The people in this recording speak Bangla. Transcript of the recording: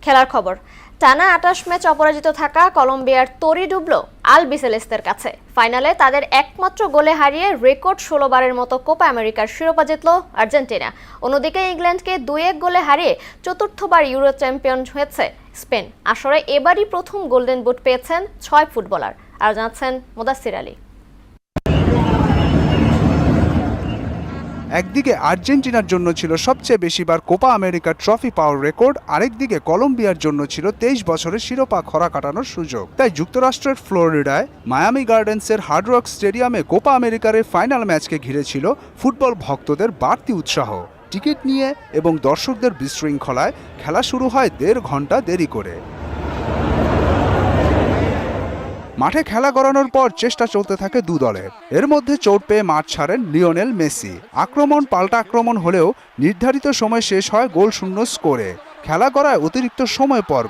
খেলার খবর। টানা ২৮ ম্যাচ অপরাজিত থাকা কলম্বিয়ার তরি ডুবল আলবিসেলেস্তের কাছে। ফাইনালে তাদের একমাত্র গোলে হারিয়ে রেকর্ড ১৬ বারের মতো কোপা আমেরিকার শিরোপা জিতল আর্জেন্টিনা। অন্যদিকে ইংল্যান্ডকে ২-১ গোলে হারিয়ে চতুর্থবার ইউরো চ্যাম্পিয়ন হয়েছে স্পেন। আসরে এবারই প্রথম গোল্ডেন বুট পেয়েছেন ৬ ফুটবলার। আর জানাচ্ছেন মুদাসসির আলী। একদিকে আর্জেন্টিনার জন্য ছিল সবচেয়ে বেশিবার কোপা আমেরিকার ট্রফি পাওয়ার রেকর্ড, আরেকদিকে কলম্বিয়ার জন্য ছিল ২৩ বছরের শিরোপা খরা কাটানোর সুযোগ। তাই যুক্তরাষ্ট্রের ফ্লোরিডায় মায়ামি গার্ডেন্সের হার্ড রক স্টেডিয়ামে কোপা আমেরিকার ফাইনাল ম্যাচকে ঘিরে ছিল ফুটবল ভক্তদের বাড়তি উৎসাহ। টিকিট নিয়ে এবং দর্শকদের বিশৃঙ্খলায় খেলা শুরু হয় ১.৫ ঘন্টা দেরি করে। মাঠে খেলা গড়ানোর পর চেষ্টা চলতে থাকে দু দলের। এর মধ্যে চোট পেয়ে মাঠ ছাড়েন লিওনেল মেসি। আক্রমণ পাল্টা আক্রমণ হলেও নির্ধারিত সময় শেষ হয় গোল শূন্য স্কোরে। খেলা গড়ায় অতিরিক্ত সময় পর